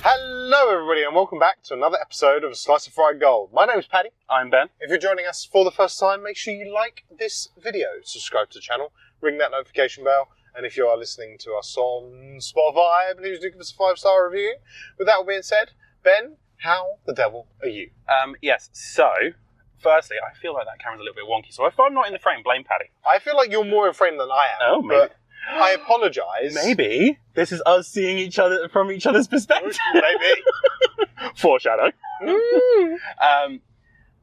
Hello everybody and welcome back to another episode of A Slice of Fried Gold. My name is Paddy. I'm Ben. If you're joining us for the first time, make sure you like this video, subscribe to the channel, ring that notification bell, and if you are listening to us on Spotify, please do give us a 5-star review. With that all being said, Ben, how the devil are you? Yes, so, firstly, I feel like that camera's a little bit wonky, so if I'm not in the frame, blame Paddy. I feel like you're more in frame than I am. Oh, maybe. But I apologise. Maybe this is us seeing each other from each other's perspective. Maybe. Foreshadow.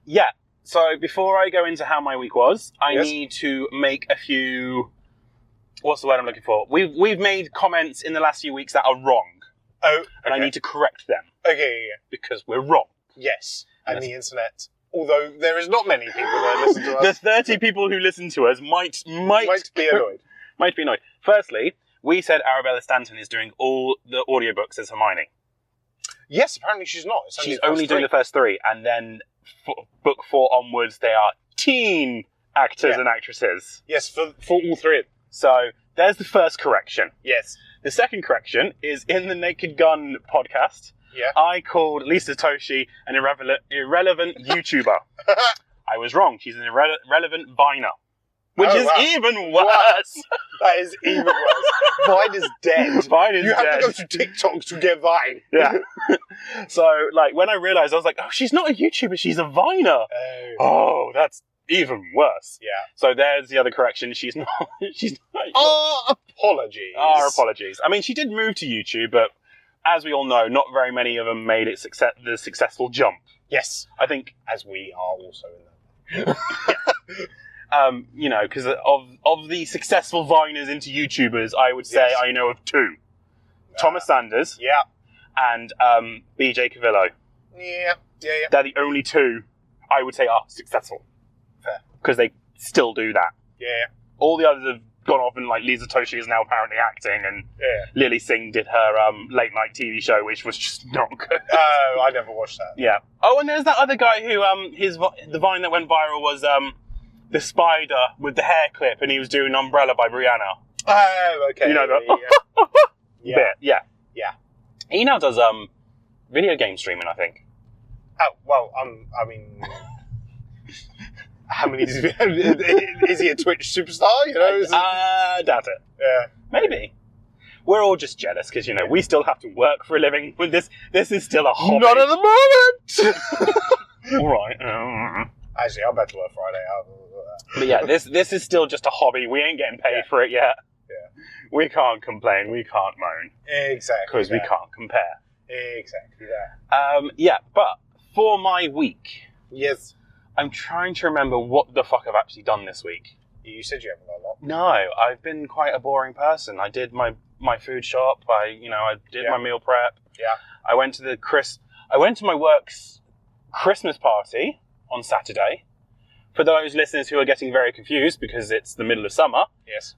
Yeah, so before I go into how my week was, I need to make a few... What's the word I'm looking for? We've made comments in the last few weeks that are wrong. Oh, okay. And I need to correct them. Okay, yeah. Because we're wrong. Yes, and the internet. Although there is not many people that listen to us. The 30 people who listen to us might be annoyed. Might be annoyed. Firstly, we said Arabella Stanton is doing all the audiobooks as Hermione. Yes, apparently she's not. She's only doing the first 3, and then book 4 onwards, they are teen actors and actresses. Yes, for all 3 of them. So, there's the first correction. Yes. The second correction is in the Naked Gun podcast. Yeah. I called Lisa Toshi an irrelevant YouTuber. I was wrong. She's an irrelevant Viner. Which is even worse. That is even worse. Vine is dead. Vine is dead. You have to go to TikTok to get Vine. Yeah. So, like, when I realised, I was like, oh, she's not a YouTuber, she's a Viner. Oh, that's even worse. Yeah. So there's the other correction. She's not. Apologies. Our apologies. I mean, she did move to YouTube, but as we all know, not very many of them made it the successful jump. Yes. I think, as we are also in that. you know, because of the successful Viners into YouTubers, I would say I know of 2. Thomas Sanders. Yeah. And BJ Cavillo. Yeah. They're the only 2 I would say are successful. Fair. Because they still do that. Yeah. All the others have gone off, and like Lisa Toshi is now apparently acting, and Lily Singh did her late night TV show, which was just not good. Oh, I never watched that. Yeah. Oh, and there's that other guy who the Vine that went viral was the spider with the hair clip, and he was doing Umbrella by Brianna. Oh, okay. You know that bit. Yeah. He now does video game streaming, I think. Oh well, I mean. How many is he a Twitch superstar? You know, doubt it. Yeah, maybe. We're all just jealous because we still have to work for a living. With this is still a hobby. Not at the moment. All right. Actually, I'm about to work Friday. But yeah, this is still just a hobby. We ain't getting paid for it yet. Yeah. We can't complain. We can't moan. Exactly. Because we can't compare. Exactly that. Yeah, but for my week. Yes. I'm trying to remember what the fuck I've actually done this week. You said you haven't done a lot. No, I've been quite a boring person. I did my food shop. I did my meal prep. Yeah. I went to my work's Christmas party on Saturday. For those listeners who are getting very confused because it's the middle of summer. Yes.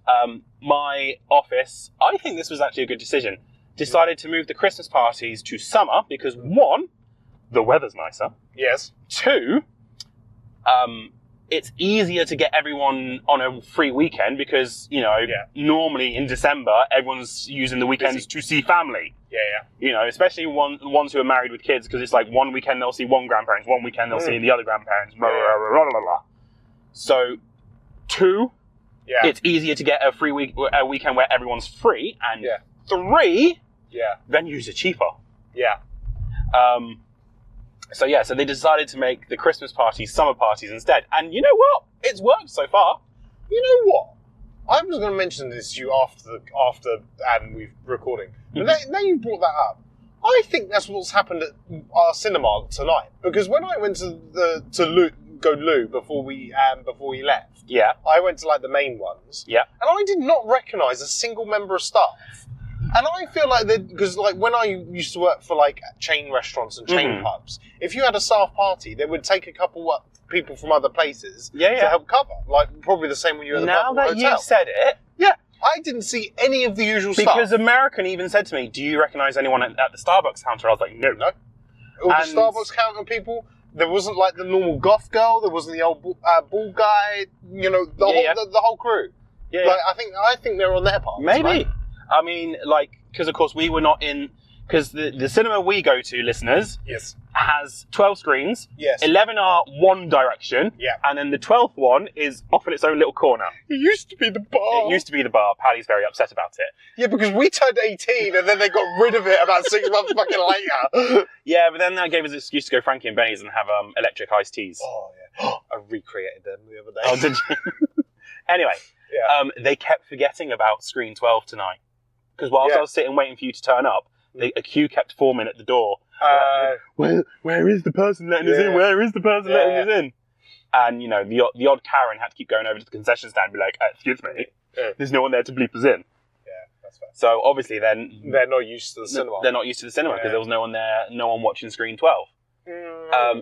My office, I think this was actually a good decision, decided to move the Christmas parties to summer because 1, the weather's nicer. Yes. 2, it's easier to get everyone on a free weekend because, normally in December, everyone's using the weekends to see family. Yeah. Especially ones who are married with kids, because it's like one weekend they'll see one grandparents, one weekend they'll see the other grandparents. Blah, blah, blah, blah, blah. So, 2, it's easier to get a weekend where everyone's free, and 3, venues are cheaper. Yeah. So they decided to make the Christmas parties summer parties instead. And you know what? It's worked so far. You know what? I was going to mention this to you after we're recording. But now you brought that up. I think that's what's happened at our cinema tonight. Because when I went to Lou before we left, I went to like the main ones. Yeah. And I did not recognise a single member of staff. And I feel like because like when I used to work for like chain restaurants and chain pubs, if you had a staff party, they would take a couple people from other places to help cover. Like probably the same when you were at the Now that hotel. you've said it, I didn't see any of the usual stuff. Because American even said to me, do you recognise anyone at the Starbucks counter? I was like, no. All the Starbucks counter people, there wasn't like the normal goth girl, there wasn't the old bald guy, the whole crew. Yeah. Like, I think they're on their part. Maybe. Right? I mean, like, because of course we were not in, because the cinema we go to, listeners, Yes. has 12 screens. Yes. 11 are one direction. Yeah. And then the 12th one is off in its own little corner. It used to be the bar. It used to be the bar. Paddy's very upset about it. Yeah, because we turned 18 and then they got rid of it about 6 months fucking later. Yeah, but then that gave us an excuse to go Frankie and Benny's and have electric iced teas. Oh, yeah. I recreated them the other day. Oh, did you? Anyway, Yeah. they kept forgetting about screen 12 tonight. Because whilst I was sitting waiting for you to turn up, a queue kept forming at the door. Where is the person letting us in? Where is the person letting us in? And, you know, the odd Karen had to keep going over to the concession stand and be like, excuse me, there's no one there to bleep us in. Yeah, that's fair. So, obviously, then... They're not used to the cinema. They're not used to the cinema because there was no one there, no one watching screen 12.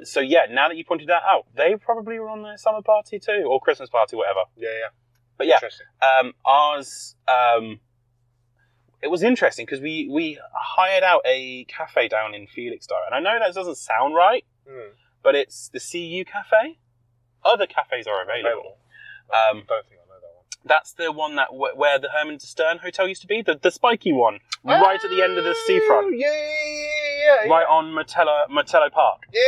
So, yeah, now that you pointed that out, they probably were on their summer party too, or Christmas party, whatever. Yeah. But, yeah, Interesting. ours... it was interesting because we hired out a cafe down in Felixstowe, and I know that doesn't sound right, but it's the CU Cafe. Other cafes are available. I don't think I know that one. That's the one that where the Herman de Stern Hotel used to be, the spiky one, right at the end of the seafront. Yeah. Right on Martello Park. Yeah.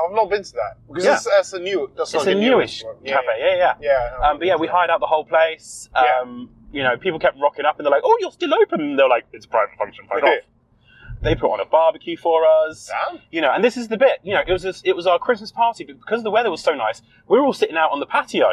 I've not been to that because that's a new. That's it's like a newish cafe. Yeah. But yeah, we hired out the whole place. You know, people kept rocking up and they're like, "Oh, you're still open?" And they're like, "It's a private function, fuck off." They put on a barbecue for us. Damn. You know, and this is the bit. You know, it was our Christmas party, but because the weather was so nice, we were all sitting out on the patio,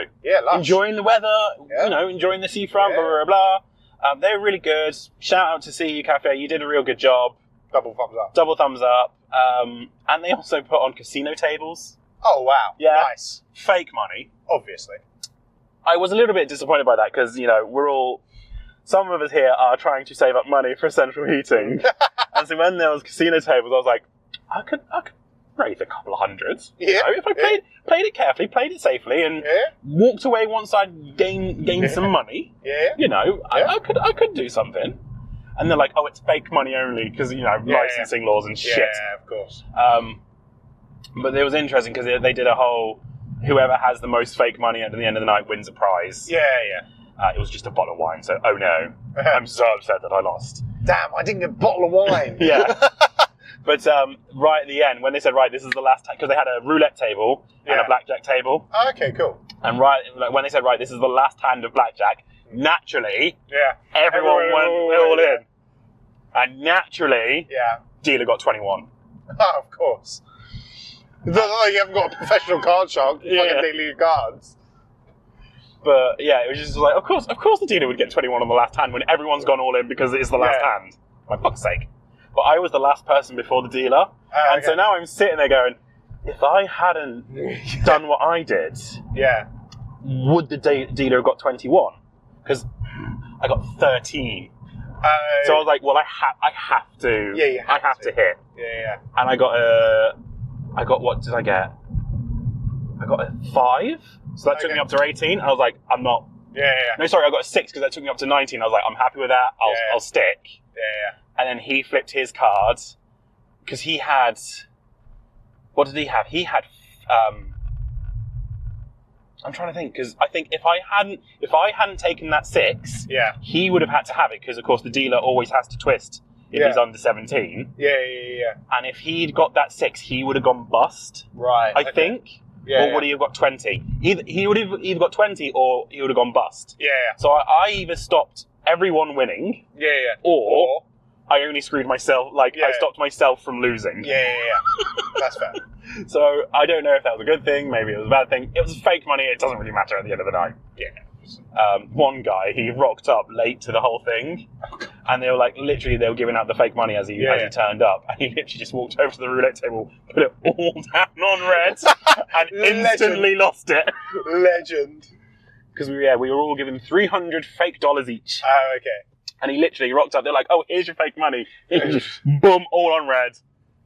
enjoying the weather. You know, enjoying the seafront. Blah blah blah. They were really good. Shout out to CU Cafe. You did a real good job. Double thumbs up. Double thumbs up. And they also put on casino tables. Oh wow. Yeah. Nice. Fake money. Obviously. I was a little bit disappointed by that because, you know, some of us here are trying to save up money for central heating. And so when there was casino tables, I was like, I could raise a couple of hundreds. Yeah. You know, if I played it carefully, played it safely, and walked away once I'd gained some money. Yeah. You know, I could do something. And they're like, oh, it's fake money only because, you know, licensing laws and shit. Yeah, of course. But it was interesting because they did a whole, whoever has the most fake money at the end of the night wins a prize. Yeah. It was just a bottle of wine, so oh no, I'm so upset that I lost. Damn, I didn't get a bottle of wine. Yeah. But right at the end, when they said, right, this is the last time, because they had a roulette table and a blackjack table. Oh, okay, cool. And when they said, right, this is the last hand of blackjack, naturally, everyone went all in. And naturally, dealer got 21. Oh, of course. It's not like you haven't got a professional card shark fucking dealing your cards. But yeah, it was just like, of course the dealer would get 21 on the last hand when everyone's gone all in because it's the last hand. For fuck's sake. But I was the last person before the dealer. And so now I'm sitting there going, if I hadn't done what I did, would the dealer have got 21? Because I got 13. So I was like, well, I have to. Yeah, I have to hit. Yeah. And I got what did I get? I got a 5. So that took me up to 18. And I was like, I'm not. Yeah. No, sorry, I got a 6 because that took me up to 19. I was like, I'm happy with that. I'll stick. Yeah. And then he flipped his cards because he had. What did he have? He had. I'm trying to think because I think if I hadn't taken that 6, he would have had to have it because of course the dealer always has to twist if he's under 17. Yeah. And if he'd got that 6, he would have gone bust. Right. I think. Or would he have got 20? He would have either got 20 or he would have gone bust. Yeah. So I either stopped everyone winning. Yeah. Or I only screwed myself. I stopped myself from losing. Yeah. That's fair. So I don't know if that was a good thing. Maybe it was a bad thing. It was fake money. It doesn't really matter at the end of the night. Yeah. One guy, he rocked up late to the whole thing, and they were like, literally, they were giving out the fake money as he turned up, and he literally just walked over to the roulette table, put it all down on red, and instantly lost it. Legend. Because we were all given $300 fake each. Oh, okay. And he literally rocked up. They're like, "Oh, here's your fake money." He just boom, all on red,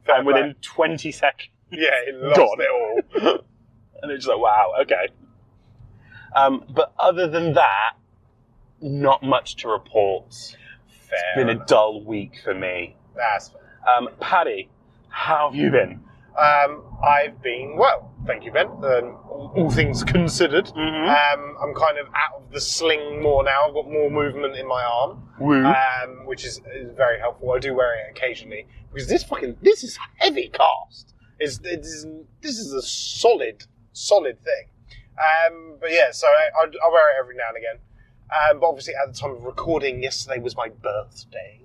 and within 20 seconds, he lost it all. And it's just like, wow, okay. But other than that, not much to report. It's been a dull week for me. That's fair. Paddy, how have you been? I've been well, thank you, Ben. All things considered, I'm kind of out of the sling more now. I've got more movement in my arm, which is very helpful. I do wear it occasionally because this is heavy cast. This is a solid thing. But yeah, so I wear it every now and again. But obviously, at the time of recording, yesterday was my birthday.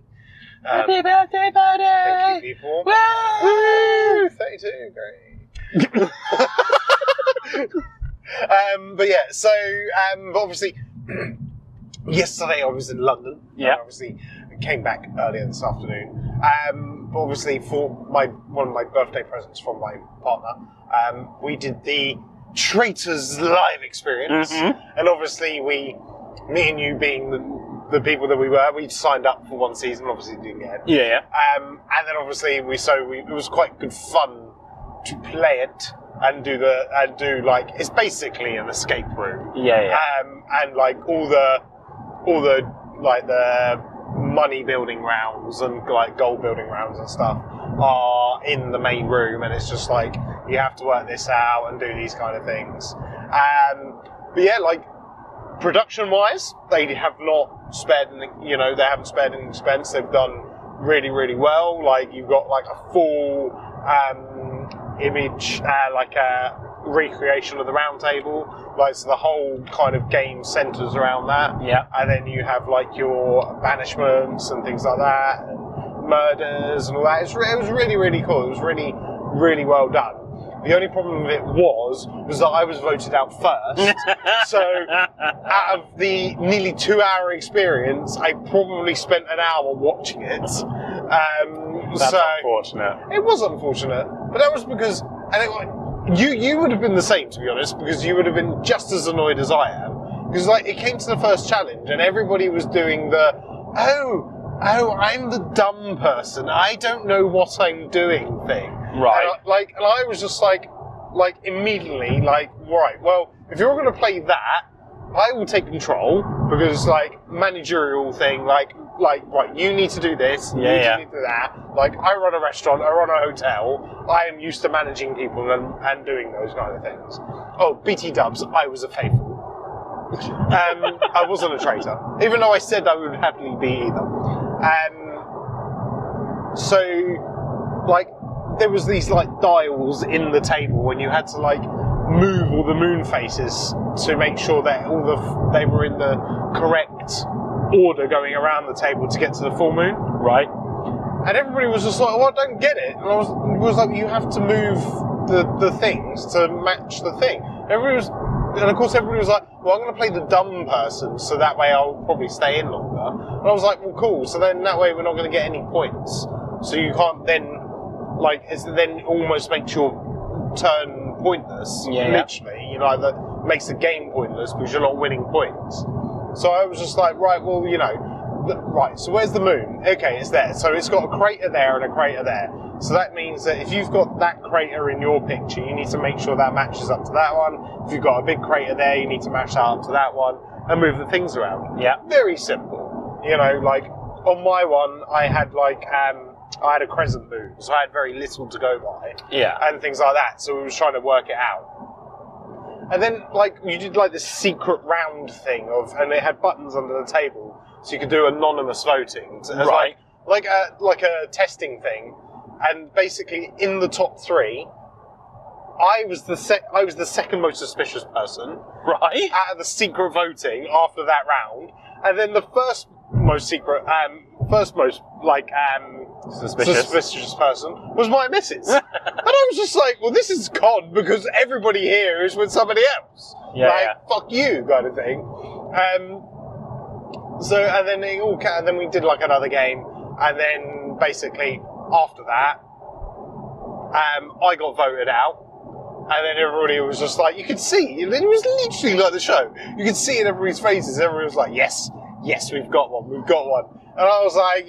Happy birthday, Paddy! Thank you, people. Woo! 32, great. But yeah, so but obviously, yesterday I was in London. Yeah. And obviously, came back earlier this afternoon. But obviously, for one of my birthday presents from my partner, we did the Traitors live experience, and obviously me and you being the people that we signed up for one season, obviously didn't get it. Yeah. And then obviously it was quite good fun to play it and do like, it's basically an escape room. Yeah. And like all the like the money building rounds and like gold building rounds and stuff are in the main room, and it's just like you have to work this out and do these kind of things. But yeah, like production wise, they have not spared they haven't spared any expense. They've done really, really well. Like you've got like a full image, like a recreation of the round table. Like, so the whole kind of game centres around that. Yeah. And then you have like your banishments and things like that, and murders and all that. It was really, really cool. It was really, really well done. The only problem with it was that I was voted out first. So out of the nearly 2-hour experience, I probably spent an hour watching it. That's unfortunate. It was unfortunate, but that was because, you would have been the same, to be honest, because you would have been just as annoyed as I am. Because like it came to the first challenge, and everybody was doing the I'm the dumb person, I don't know what I'm doing thing. Right. And I was just like immediately like, right, well, if you're going to play that, I will take control, because like managerial thing, like right, you need to do this, you need to do that. Like, I run a restaurant, I run a hotel, I am used to managing people and doing those kind of things. Oh, BT dubs, I was a faithful. I wasn't a traitor, even though I said I would happily be either. So, like, there was these like dials in the table, and you had to like move all the moon faces to make sure that they were in the correct order going around the table to get to the full moon. Right. And everybody was just like, well, I don't get it. And I was like, you have to move the things to match the thing. And of course everybody was like, well, I'm going to play the dumb person, so that way I'll probably stay in longer. And I was like, well, cool. So then that way we're not going to get any points. So you can't then, like, it then almost makes your turn pointless. Yeah. Literally, that makes the game pointless because you're not winning points. So I was just like, right, well, right, so where's the moon? Okay, it's there. So it's got a crater there and a crater there. So that means that if you've got that crater in your picture, you need to make sure that matches up to that one. If you've got a big crater there, you need to match that up to that one and move the things around. Yeah. Very simple. Like on my one, I had I had a crescent moon, so I had very little to go by. Yeah. And things like that. So we was trying to work it out. And then, like, you did, like, this secret round thing and it had buttons under the table, so you could do anonymous voting. So it was right. Like a testing thing. And basically, in the top 3, I was the second most suspicious person. Right. Out of the secret voting after that round. And then the first most suspicious person was my missus. And I was just like, well, this is COD because everybody here is with somebody else. Yeah. Fuck you kind of thing. So, and then we did like another game, and then basically after that, I got voted out. And then everybody was just like, you could see, it was literally like the show. You could see in everybody's faces, everybody was like, yes, we've got one. And I was like,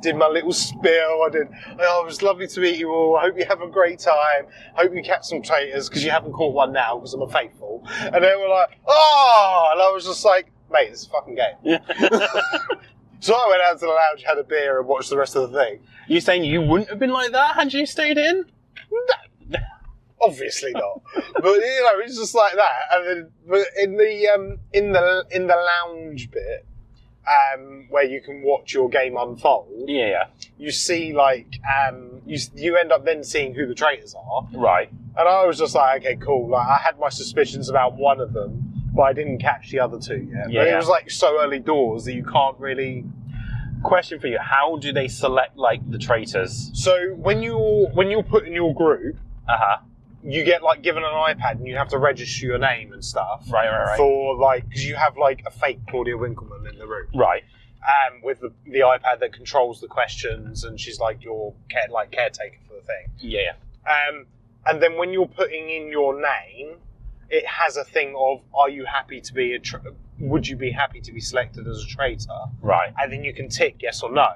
did my little spiel. It was lovely to meet you all. I hope you have a great time. Hope you catch some traitors, because you haven't caught one now, because I'm a faithful. And they were like, oh! And I was just like, mate, this is a fucking game. So I went out to the lounge, had a beer, and watched the rest of the thing. You saying you wouldn't have been like that had you stayed in? Obviously not. But you know, it's just like that. And then, but in the lounge bit, where you can watch your game unfold, you see like you end up then seeing who the traitors are. Right. And I was just like, okay, cool. Like I had my suspicions about one of them, but I didn't catch the other two yet. Yeah. But it was like so early doors that you can't really. Question for you: how do they select like the traitors? So when you're put in your group, you get like given an iPad and you have to register your name and stuff. Right. For like, because you have like a fake Claudia Winkleman in the room. Right. With the iPad that controls the questions, and she's like your caretaker for the thing. Yeah. And then when you're putting in your name, it has a thing of, are you happy to be would you be happy to be selected as a traitor? Right. And then you can tick yes or no.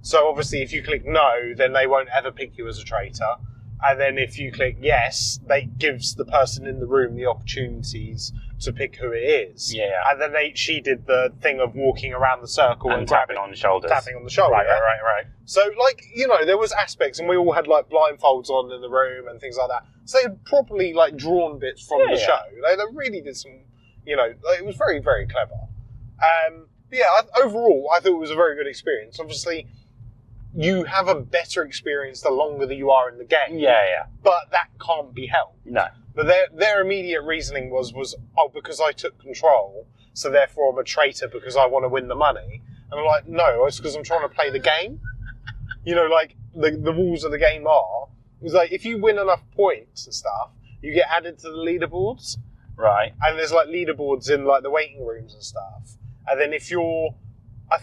So obviously if you click no, then they won't ever pick you as a traitor. And then if you click yes, that gives the person in the room the opportunities to pick who it is. Yeah. And then she did the thing of walking around the circle and tapping on the shoulders. Tapping on the shoulder. Right. So, like, you know, there was aspects, and we all had, like, blindfolds on in the room and things like that. So they had properly, like, drawn bits from the show. They really did some, you know, like, it was very, very clever. But yeah, overall, I thought it was a very good experience. Obviously, you have a better experience the longer that you are in the game. Yeah. But that can't be helped. No. But their immediate reasoning was, because I took control, so therefore I'm a traitor because I want to win the money. And I'm like, no, it's because I'm trying to play the game. You know, like, the rules of the game are, it's like, if you win enough points and stuff, you get added to the leaderboards. Right. And there's, like, leaderboards in, like, the waiting rooms and stuff. And then if you're, at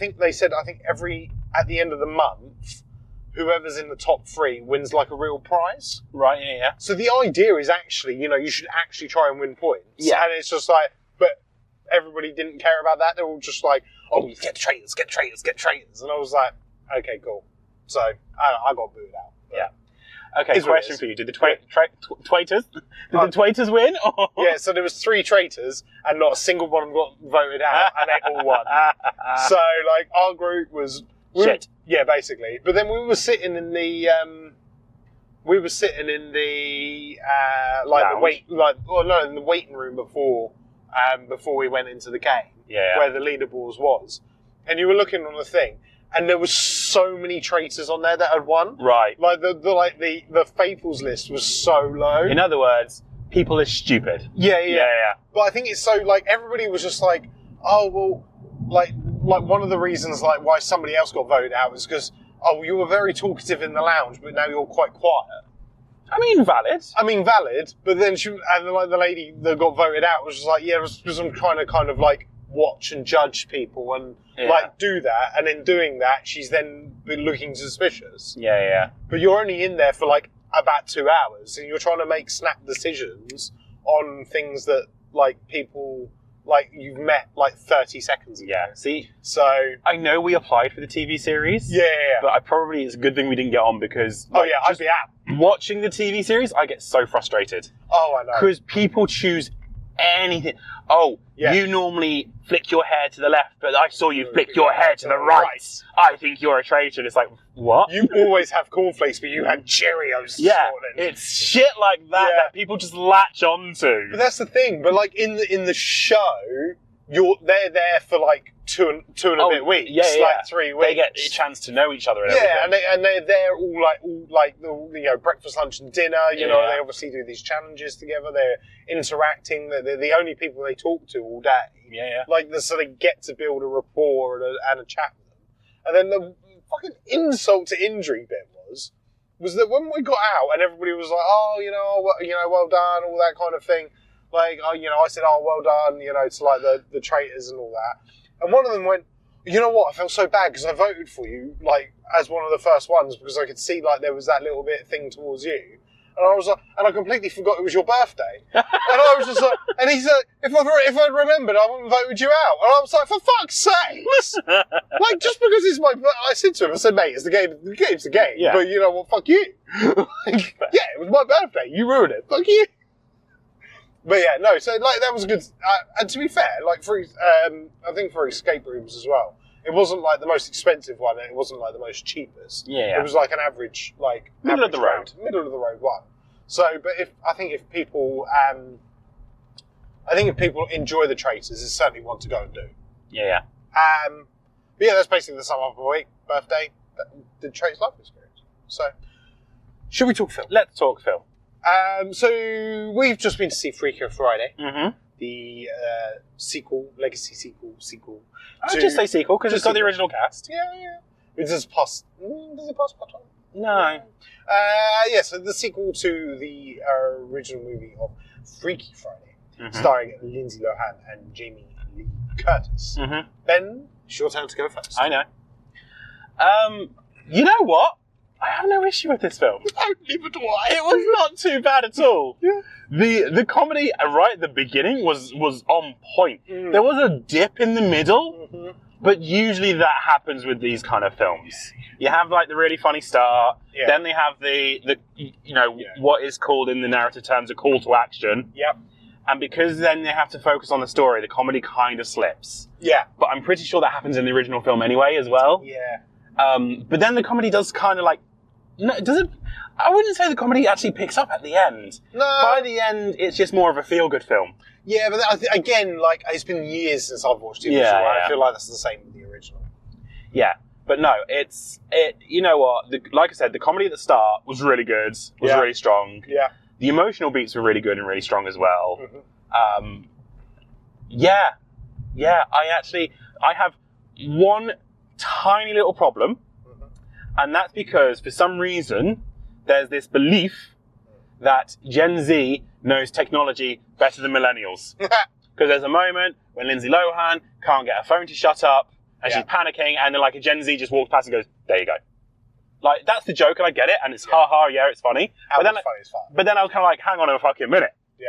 the end of the month, whoever's in the top 3 wins, like, a real prize. Right, yeah. So the idea is actually, you know, you should actually try and win points. Yeah. And it's just like, but everybody didn't care about that. They were all just like, oh, get traitors. And I was like, okay, cool. So I got booed out. Yeah. Okay, question for you. Did the traitors? The traitors win? Yeah, so there was 3 traitors, and not a single one of them got voted out, and they all won. So, like, our group was... Shit. Yeah, basically. But then we were sitting in the... in the waiting room before we went into the game. Yeah. Where the leaderboards was. And you were looking on the thing, and there was so many traitors on there that had won. Right. Like the faithfuls list was so low. In other words, people are stupid. Yeah. But I think it's so, like, everybody was just like, oh, well, like one of the reasons, like, why somebody else got voted out was because, oh, you were very talkative in the lounge, but now you're quite quiet. I mean, valid. But then the lady that got voted out was just like, yeah, it was because I'm trying to kind of, like, watch and judge people and, like, do that. And in doing that, she's then been looking suspicious. Yeah. But you're only in there for, like, about 2 hours, and you're trying to make snap decisions on things that, like, people, like, you've met, like, 30 seconds ago. Yeah, see? So... I know we applied for the TV series. Yeah. But it's a good thing we didn't get on because... Like, I'd be out. Watching the TV series, I get so frustrated. Oh, I know. Because people choose anything. Oh, you normally flick your hair to the left, but I saw you flick your hair to the right. I think you're a traitor. And it's like, what? You always have cornflakes, but you had Cheerios. Yeah, it's shit like that people just latch onto. But that's the thing. But, like, in the show, they're there for, like, two and a bit weeks. Yeah. Like 3 weeks. They get a chance to know each other. And and they're there all like breakfast, lunch, and dinner. You know, they obviously do these challenges together. They're interacting. They're the only people they talk to all day. Yeah. Like, so they get to build a rapport and a chat with them. And then the fucking insult to injury bit was that when we got out and everybody was like, oh, well done, all that kind of thing. Like, I said, oh, well done, to, like, the traitors and all that. And one of them went, you know what, I felt so bad because I voted for you, like, as one of the first ones because I could see, like, there was that little bit thing towards you. And I was like, and I completely forgot it was your birthday. And I was just like, and he said, if I'd remembered, I wouldn't have voted you out. And I was like, for fuck's sakes! Like, just because it's my birthday, I said to him, I said, mate, it's the game's the game. Yeah. But you know what, fuck you. Like, yeah, it was my birthday, you ruined it, fuck you. But yeah, no, so, like, that was good. And to be fair, like, I think for escape rooms as well, it wasn't, like, the most expensive one, and it wasn't, like, the most cheapest. Yeah. It was, like, an average, like... Middle of the road one. So, but I think if people enjoy the traitors, it's certainly one to go and do. Yeah. But yeah, that's basically the sum up of the week. Birthday, the traitors life experience. So, should we talk film? Let's talk film. So we've just been to see Freakier Friday, The legacy sequel. I'd just say sequel because it's got the original cast. Yeah. Does it pass part time? No. So the sequel to the original movie of Freaky Friday, starring Lindsay Lohan and Jamie Lee Curtis. Ben, it's your turn to go first. I know. You know what? I have no issue with this film. Neither do I. It was not too bad at all. Yeah. The comedy right at the beginning was on point. There was a dip in the middle, but usually that happens with these kind of films. You have like the really funny start, then they have the what is called in the narrative terms a call to action. Yep. And because then they have to focus on the story, the comedy kind of slips. Yeah. But I'm pretty sure that happens in the original film anyway as well. Yeah. But then the comedy does kind of like... No, does it? I wouldn't say the comedy actually picks up at the end. No. By the end, it's just more of a feel-good film. Yeah, but again, like, it's been years since I've watched the original. I feel like that's the same with the original. Yeah, but no, you know what? Like I said, the comedy at the start was really good, was really strong. Yeah. The emotional beats were really good and really strong as well. I have one tiny little problem. And that's because, for some reason, there's this belief that Gen Z knows technology better than millennials. Because there's a moment when Lindsay Lohan can't get her phone to shut up, and she's panicking, and then like a Gen Z just walks past and goes, there you go. Like, that's the joke, and I get it, and it's it's funny. But then I was kind of like, hang on a fucking minute. Yeah.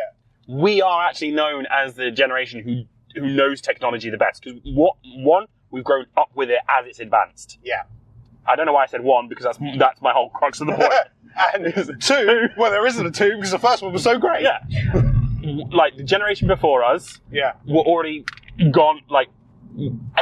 We are actually known as the generation who knows technology the best. Because, one, we've grown up with it as it's advanced. Yeah. I don't know why I said one, because that's my whole crux of the point. And two, well, there isn't a two, because the first one was so great. Yeah. Like, the generation before us were already gone, like,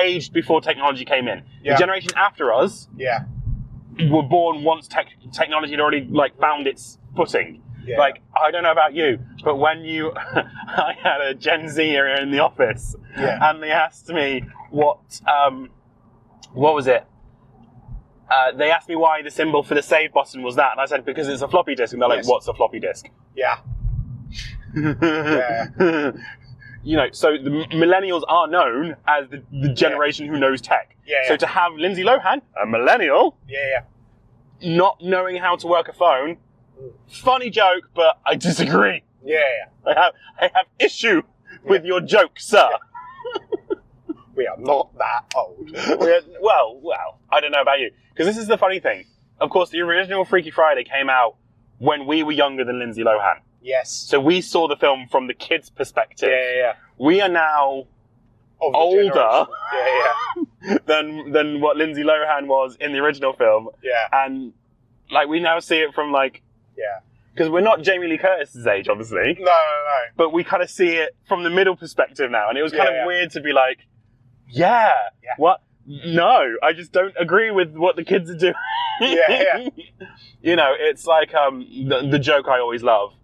aged before technology came in. The generation after us were born once technology had already, like, found its footing. Yeah. Like, I don't know about you, but when I had a Gen Z in the office, and they asked me what was it? They asked me why the symbol for the save button was that, and I said, because it's a floppy disk. And they're like, what's a floppy disk? Yeah. You know, so the millennials are known as the generation who knows tech. So to have Lindsay Lohan, a millennial, not knowing how to work a phone, funny joke, but I disagree. I have issue with your joke, sir. We are not that old. Well, I don't know about you. Because this is the funny thing. Of course, the original Freaky Friday came out when we were younger than Lindsay Lohan. Yes. So we saw the film from the kids' perspective. We are now older than what Lindsay Lohan was in the original film. And, like, we now see it from, like... Because we're not Jamie Lee Curtis's age, obviously. No. But we kind of see it from the middle perspective now. And it was kind of weird to be like, what? No, I just don't agree with what the kids are doing. You know, it's like the joke I always love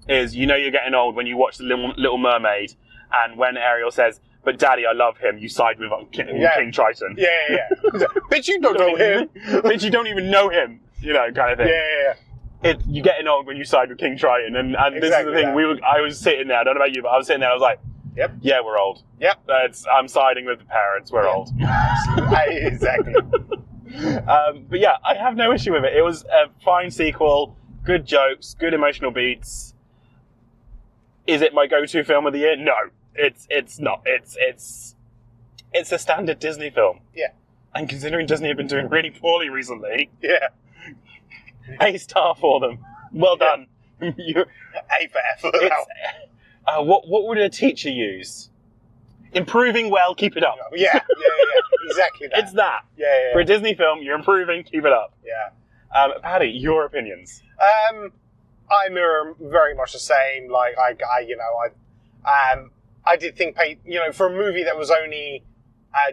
is, you know, you're getting old when you watch The Little Mermaid, and when Ariel says, but Daddy, I love him, you side with King Triton. Bitch, you don't know him. Bitch, you don't even know him. You know, kind of thing. You're getting old when you side with King Triton, and this is the thing. I was sitting there. I don't know about you, but I was sitting there. I was like, yeah, we're old. I'm siding with the parents. We're old. Exactly. But yeah, I have no issue with it. It was a fine sequel, good jokes, good emotional beats. Is it my go-to film of the year? No, it's not. It's a standard Disney film. And considering Disney have been doing really poorly recently, A star for them. Well done. A for effort. What would a teacher use? Improving well, keep it up. Exactly that. It's that. For a Disney film, you're improving, keep it up. Paddy, your opinions? I mirror very much the same. Like, I did think, for a movie that was only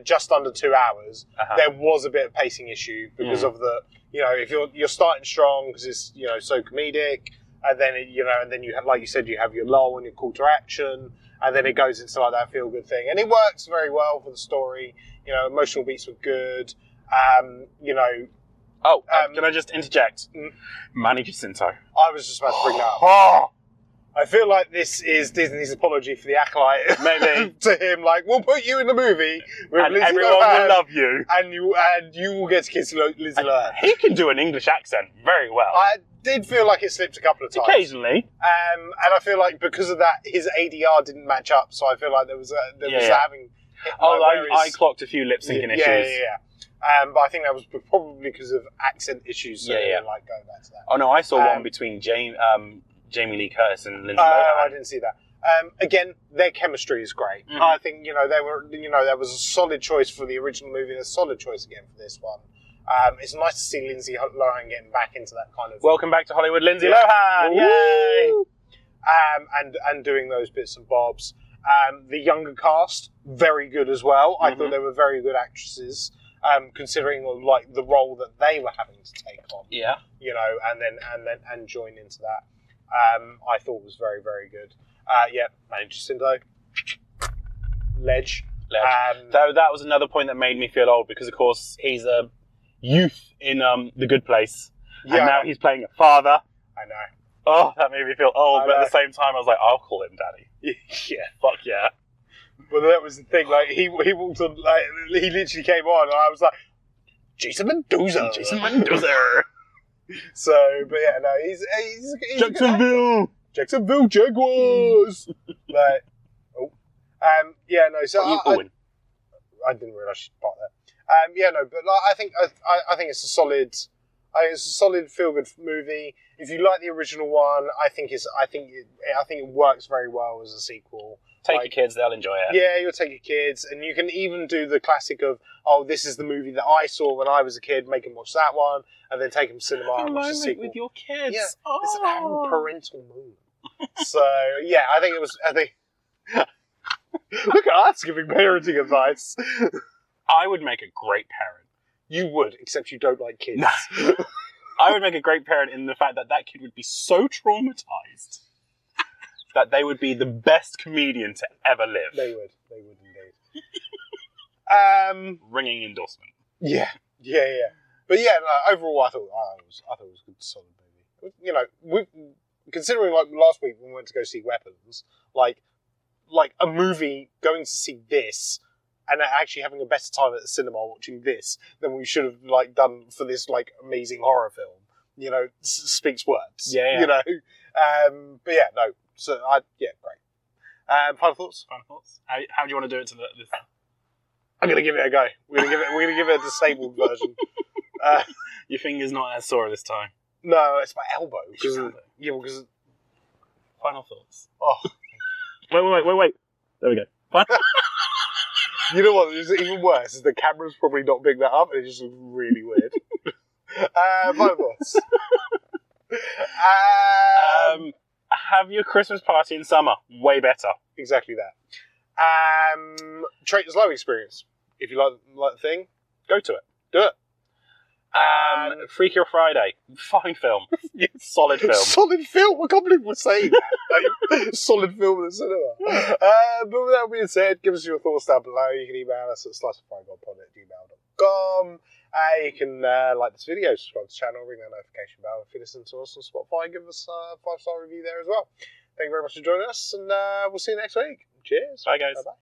just under 2 hours, there was a bit of pacing issue because of the, if you're starting strong because it's, so comedic, and then and then you have, like you said, you have your lull and your call to action, and then it goes into like that feel good thing, and it works very well for the story. Emotional beats were good. Can I just interject? Manny Jacinto. I was just about to bring that up. Oh, I feel like this is Disney's apology for the Acolyte. Maybe. To him, like, we'll put you in the movie with and Lindsay everyone Lohan, will love you. and you will get to kiss Lindsay Lohan. He can do an English accent very well. I did feel like it slipped a couple of times. Occasionally. And I feel like because of that, his ADR didn't match up, so I feel like there was having... I clocked a few lip syncing issues. Yeah. But I think that was probably because of accent issues. So like going back to that. Oh no, I saw one between Jamie Lee Curtis and Lindsay Lohan. I didn't see that. Again, their chemistry is great. Mm-hmm. I think there was a solid choice for the original movie, and a solid choice again for this one. It's nice to see Lindsay Lohan getting back into that kind of... Welcome back to Hollywood, Lindsay Lohan! Yay! And doing those bits and bobs. The younger cast, very good as well. I thought they were very good actresses, considering like the role that they were having to take on. Yeah. And join into that. I thought was very, very good. Manny Jacinto. Ledge. Though that was another point that made me feel old, because of course he's a youth in The Good Place, and now he's playing a father. I know. Oh, that made me feel old, but at the same time I was like, I'll call him Daddy. Yeah. Fuck yeah. But that was the thing, like, he walked on, like, he literally came on, and I was like, Jason Mendoza. So, but yeah, no, he's Jacksonville Jaguars. Like, so I didn't realise she'd part there. But like, I think it's a solid. It's a solid feel-good movie. If you like the original one, I think it works very well as a sequel. Take your kids; they'll enjoy it. Yeah, you'll take your kids, and you can even do the classic of, this is the movie that I saw when I was a kid. Make them watch that one, and then take them to cinema and watch the sequel with your kids. Yeah, it's a parental moment. So yeah, I think. Look at us giving parenting advice. I would make a great parent. You would, except you don't like kids. No. I would make a great parent in the fact that kid would be so traumatized that they would be the best comedian to ever live. They would indeed. Ringing endorsement. Yeah. But yeah, no, overall, I thought it was a good, solid movie. Considering like last week when we went to go see Weapons, like a movie going to see this. And actually having a better time at the cinema watching this than we should have like done for this like amazing horror film, speaks words. Yeah. But yeah, no. So great. Final thoughts. How do you want to do it to this? I'm gonna give it a go. We're gonna give it a disabled version. Your finger's not as sore this time. No, it's my elbow. Because final thoughts. Oh, wait. There we go. You know what? It's even worse is the camera's probably not picking that up, and it just looks really weird. Final thoughts. Have your Christmas party in summer. Way better. Exactly that. Traitors Low experience. If you like the thing, go to it. Do it. Freakier Friday. Fine film. Solid film. Solid film? I can't believe we're saying that. Solid film in the cinema. But with that being said, give us your thoughts down below. You can email us at sliceoffiregodpod@gmail.com. You can like this video, subscribe to the channel, ring that notification bell. If you listen to us on Spotify, give us a 5-star review there as well. Thank you very much for joining us, and we'll see you next week. Cheers. Bye, guys. Bye-bye.